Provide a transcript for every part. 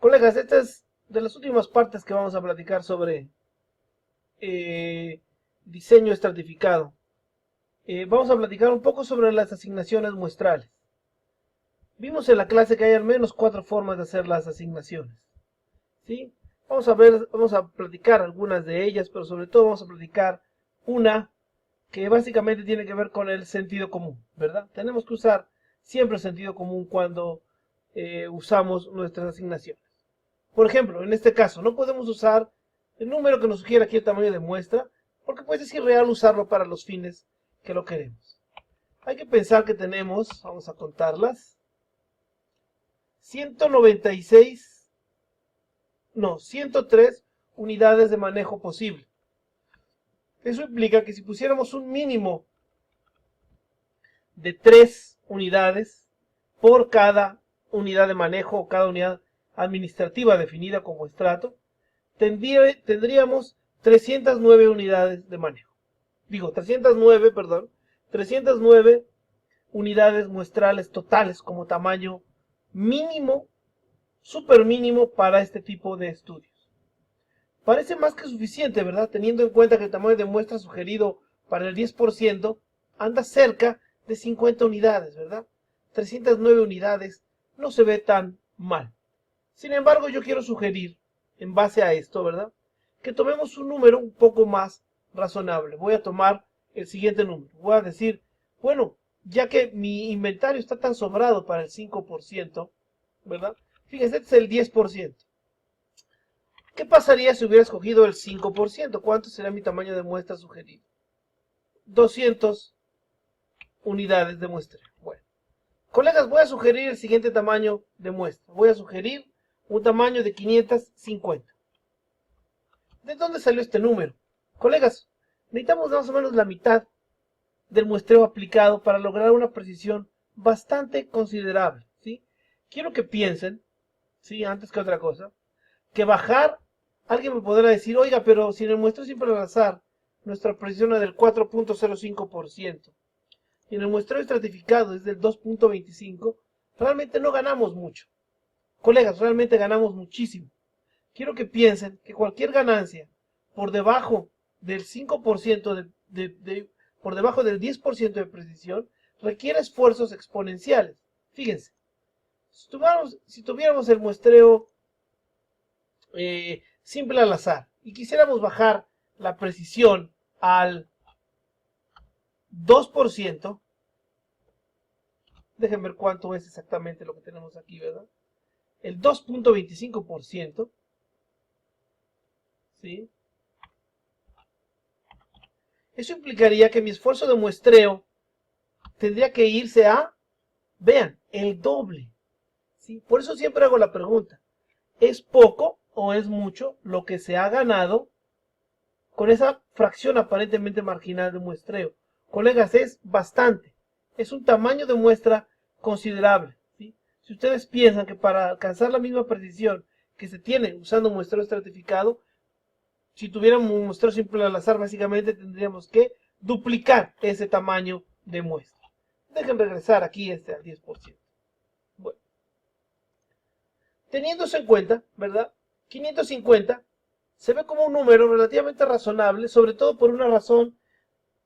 Colegas, esta es de las últimas partes que vamos a platicar sobre diseño estratificado. Vamos a platicar un poco sobre las asignaciones muestrales. Vimos en la clase que hay al menos 4 formas de hacer las asignaciones, ¿sí? Vamos a platicar algunas de ellas, pero sobre todo vamos a platicar una que básicamente tiene que ver con el sentido común, ¿verdad? Tenemos que usar siempre el sentido común cuando usamos nuestras asignaciones. Por ejemplo, en este caso, no podemos usar el número que nos sugiere aquí el tamaño de muestra, porque pues es irreal usarlo para los fines que lo queremos. Hay que pensar que tenemos, vamos a contarlas, 103 unidades de manejo posible. Eso implica que si pusiéramos un mínimo de 3 unidades por cada unidad de manejo o cada unidad administrativa definida como estrato, tendríamos 309 unidades de manejo. 309 unidades muestrales totales como tamaño mínimo, super mínimo para este tipo de estudios. Parece más que suficiente, ¿verdad? Teniendo en cuenta que el tamaño de muestra sugerido para el 10% anda cerca de 50 unidades, ¿verdad? 309 unidades no se ve tan mal. Sin embargo, yo quiero sugerir, en base a esto, ¿verdad?, que tomemos un número un poco más razonable. Voy a tomar el siguiente número. Voy a decir, bueno, ya que mi inventario está tan sobrado para el 5%, ¿verdad? Fíjense, este es el 10%. ¿Qué pasaría si hubiera escogido el 5%? ¿Cuánto será mi tamaño de muestra sugerido? 200 unidades de muestra. Bueno, colegas, voy a sugerir el siguiente tamaño de muestra. Voy a sugerir un tamaño de 550. ¿De dónde salió este número? Colegas, necesitamos más o menos la mitad del muestreo aplicado para lograr una precisión bastante considerable, ¿sí? Quiero que piensen, ¿sí?, antes que otra cosa, que bajar, alguien me podrá decir, oiga, pero si en el muestreo siempre al azar, nuestra precisión es del 4.05%, y en el muestreo estratificado es del 2.25%, realmente no ganamos mucho. Colegas, realmente ganamos muchísimo. Quiero que piensen que cualquier ganancia por debajo del 5%, por debajo del 10% de precisión, requiere esfuerzos exponenciales. Fíjense, si tuviéramos el muestreo simple al azar y quisiéramos bajar la precisión al 2%, dejen ver cuánto es exactamente lo que tenemos aquí, ¿verdad? El 2.25%, ¿sí? Eso implicaría que mi esfuerzo de muestreo tendría que irse a, vean, el doble, ¿sí? Por eso siempre hago la pregunta, ¿es poco o es mucho lo que se ha ganado con esa fracción aparentemente marginal de muestreo? Colegas, es bastante. Es un tamaño de muestra considerable, ¿sí? Si ustedes piensan que para alcanzar la misma precisión que se tiene usando muestreo estratificado, si tuviéramos un muestreo simple al azar, básicamente tendríamos que duplicar ese tamaño de muestra. Dejen regresar aquí al 10%. Bueno, teniendo eso en cuenta, ¿verdad? 550 se ve como un número relativamente razonable, sobre todo por una razón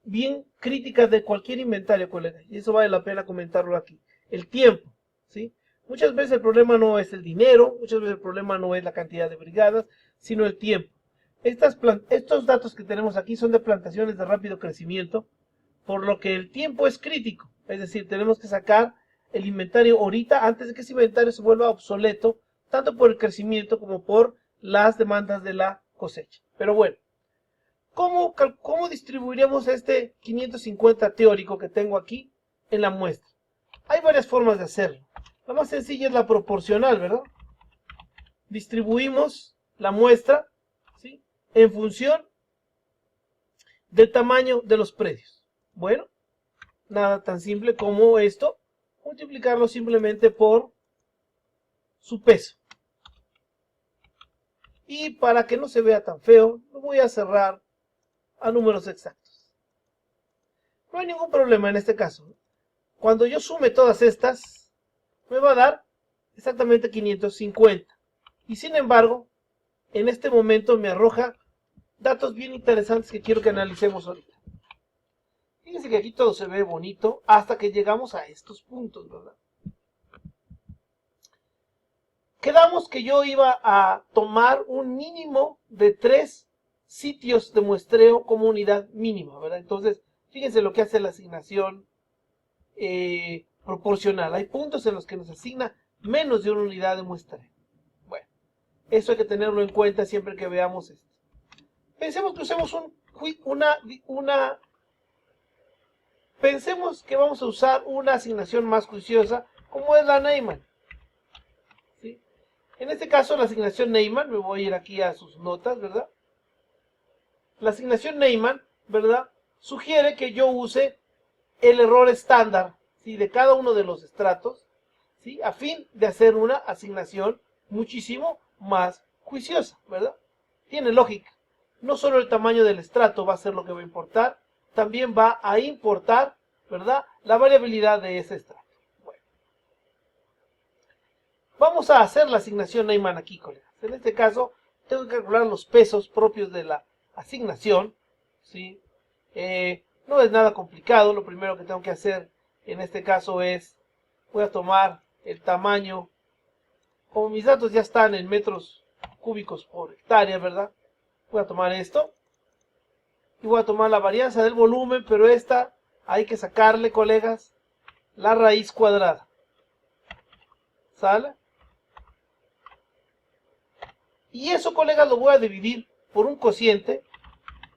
bien crítica de cualquier inventario, colega, y eso vale la pena comentarlo aquí. El tiempo, ¿sí? Muchas veces el problema no es el dinero, muchas veces el problema no es la cantidad de brigadas, sino el tiempo. Estos datos que tenemos aquí son de plantaciones de rápido crecimiento, por lo que el tiempo es crítico. Es decir, tenemos que sacar el inventario ahorita antes de que ese inventario se vuelva obsoleto, tanto por el crecimiento como por las demandas de la cosecha. Pero bueno, ¿cómo distribuiremos este 550 teórico que tengo aquí en la muestra? Hay varias formas de hacerlo. La más sencilla es la proporcional, ¿verdad? Distribuimos la muestra, ¿sí?, en función del tamaño de los predios. Bueno, nada tan simple como esto, multiplicarlo simplemente por su peso. Y para que no se vea tan feo, lo voy a cerrar a números exactos. No hay ningún problema en este caso. Cuando yo sume todas estas, me va a dar exactamente 550. Y sin embargo, en este momento me arroja datos bien interesantes que quiero que analicemos ahorita. Fíjense que aquí todo se ve bonito hasta que llegamos a estos puntos, ¿verdad? Quedamos que yo iba a tomar un mínimo de 3 sitios de muestreo como unidad mínima, ¿verdad? Entonces, fíjense lo que hace la asignación proporcional. Hay puntos en los que nos asigna menos de una unidad de muestreo. Bueno, eso hay que tenerlo en cuenta siempre que veamos esto. Pensemos que usemos pensemos que vamos a usar una asignación más juiciosa como es la Neyman. ¿Sí? En este caso la asignación Neyman, me voy a ir aquí a sus notas, ¿verdad? La asignación Neyman, ¿verdad? Sugiere que yo use el error estándar, ¿sí? De cada uno de los estratos, ¿sí? A fin de hacer una asignación muchísimo más juiciosa, ¿verdad? Tiene lógica. No solo el tamaño del estrato va a ser lo que va a importar, también va a importar, ¿verdad?, la variabilidad de ese estrato. Bueno, vamos a hacer la asignación Neyman aquí, colegas. En este caso, tengo que calcular los pesos propios de la asignación, ¿sí? No es nada complicado. Lo primero que tengo que hacer en este caso es, voy a tomar el tamaño, como mis datos ya están en metros cúbicos por hectárea, ¿verdad? Voy a tomar esto y voy a tomar la varianza del volumen, pero esta hay que sacarle, colegas, la raíz cuadrada. ¿Sale? Y eso, colegas, lo voy a dividir por un cociente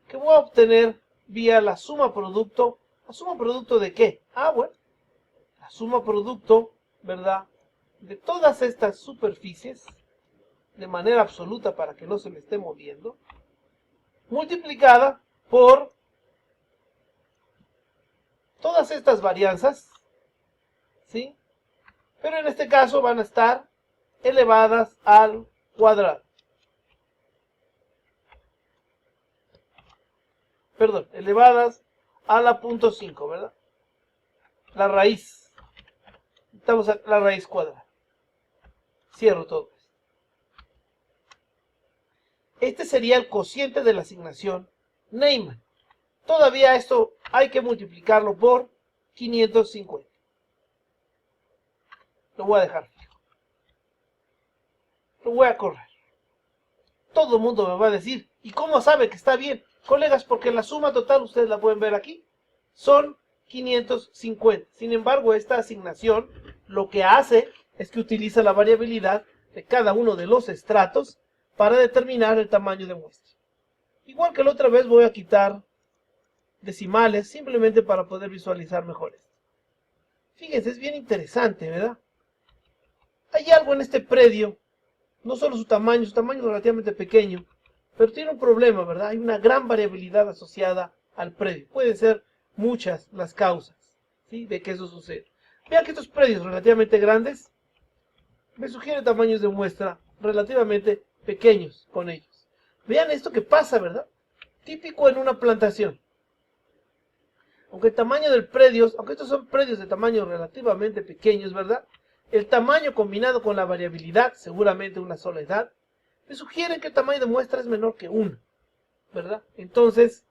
que voy a obtener vía la suma producto. ¿La suma producto de qué? Ah, bueno, la suma producto, ¿verdad?, de todas estas superficies, de manera absoluta para que no se me esté moviendo, multiplicada por todas estas varianzas, ¿sí? Pero en este caso van a estar elevadas al cuadrado. Perdón, elevadas a la punto 5, ¿verdad? La raíz. Estamos a la raíz cuadrada. Cierro todo esto. Este sería el cociente de la asignación Neyman. Todavía esto hay que multiplicarlo por 550. Lo voy a dejar fijo. Lo voy a correr. Todo el mundo me va a decir, ¿y cómo sabe que está bien? Colegas, porque la suma total, ustedes la pueden ver aquí, son 550. Sin embargo, esta asignación lo que hace es que utiliza la variabilidad de cada uno de los estratos para determinar el tamaño de muestra. Igual que la otra vez voy a quitar decimales simplemente para poder visualizar mejor esto. Fíjense, es bien interesante, ¿verdad? Hay algo en este predio, no solo su tamaño es relativamente pequeño, pero tiene un problema, ¿verdad? Hay una gran variabilidad asociada al predio. Pueden ser muchas las causas, ¿sí?, de que eso suceda. Vean que estos predios relativamente grandes me sugieren tamaños de muestra relativamente pequeños con ellos. Vean esto que pasa, ¿verdad? Típico en una plantación. Aunque el tamaño del predio, aunque estos son predios de tamaño relativamente pequeños, ¿verdad?, el tamaño combinado con la variabilidad, seguramente una sola edad, me sugieren que el tamaño de muestra es menor que 1, ¿verdad? Entonces,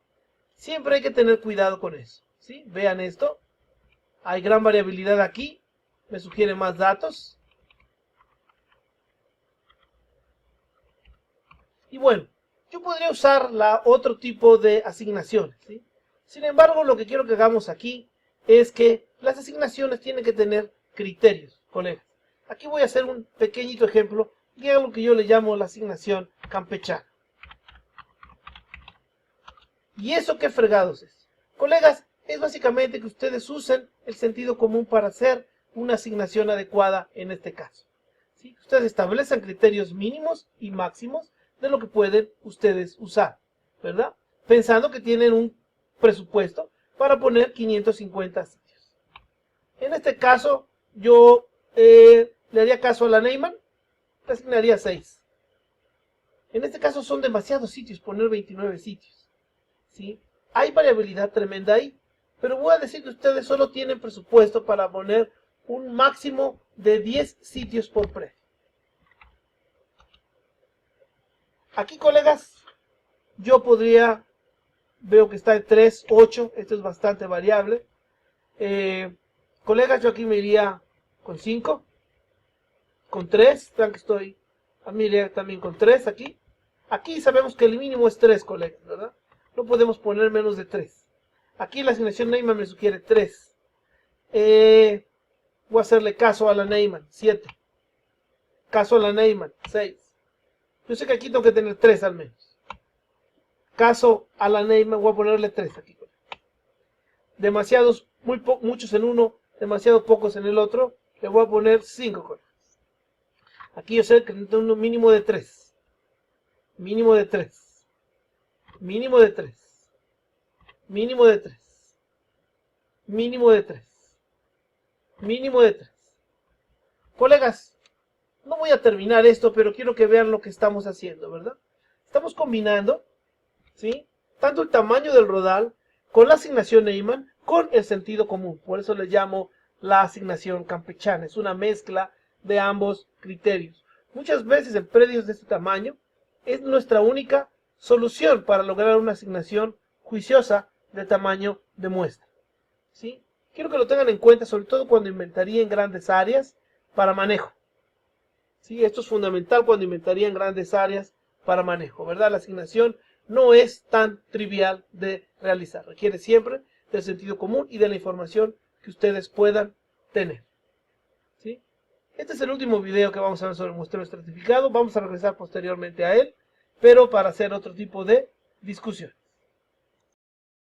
siempre hay que tener cuidado con eso, ¿sí? Vean esto. Hay gran variabilidad aquí. Me sugiere más datos. Y bueno, yo podría usar otro tipo de asignaciones, ¿sí? Sin embargo, lo que quiero que hagamos aquí es que las asignaciones tienen que tener criterios, colegas. Aquí voy a hacer un pequeñito ejemplo de algo que yo le llamo la asignación campechana. ¿Y eso qué fregados es? Colegas, es básicamente que ustedes usen el sentido común para hacer una asignación adecuada en este caso, ¿sí? Ustedes establezcan criterios mínimos y máximos de lo que pueden ustedes usar, ¿verdad? Pensando que tienen un presupuesto para poner 550 sitios. En este caso, yo le haría caso a la Neyman, le asignaría 6. En este caso son demasiados sitios, poner 29 sitios, ¿sí? Hay variabilidad tremenda ahí, pero voy a decir que ustedes solo tienen presupuesto para poner un máximo de 10 sitios por predio. Aquí, colegas, yo podría, veo que está de 3, 8, esto es bastante variable. Colegas, yo aquí me iría con 5, con 3, vean que estoy, a mí iría también con 3 aquí. Aquí sabemos que el mínimo es 3, colegas, ¿verdad? No podemos poner menos de 3. Aquí la asignación Neyman me sugiere 3. Voy a hacerle caso a la Neyman, 7. Caso a la Neyman, 6. Yo sé que aquí tengo que tener 3 al menos. Caso a la Neyman, voy a ponerle 3 aquí. Demasiados, muchos en uno, demasiado pocos en el otro, le voy a poner 5 colegas. Aquí yo sé que necesito un mínimo de 3. Mínimo de 3. Mínimo de 3. Mínimo de 3. Mínimo de 3. Mínimo de 3. Colegas, no voy a terminar esto, pero quiero que vean lo que estamos haciendo, ¿verdad? Estamos combinando, ¿sí? Tanto el tamaño del rodal con la asignación Neyman con el sentido común. Por eso le llamo la asignación campechana. Es una mezcla de ambos criterios. Muchas veces en predios de este tamaño es nuestra única solución para lograr una asignación juiciosa de tamaño de muestra, ¿sí? Quiero que lo tengan en cuenta, sobre todo cuando inventarían grandes áreas para manejo. ¿Sí? Esto es fundamental cuando inventarían grandes áreas para manejo, ¿verdad? La asignación no es tan trivial de realizar. Requiere siempre del sentido común y de la información que ustedes puedan tener, ¿sí? Este es el último video que vamos a ver sobre el muestreo estratificado. Vamos a regresar posteriormente a él, pero para hacer otro tipo de discusión.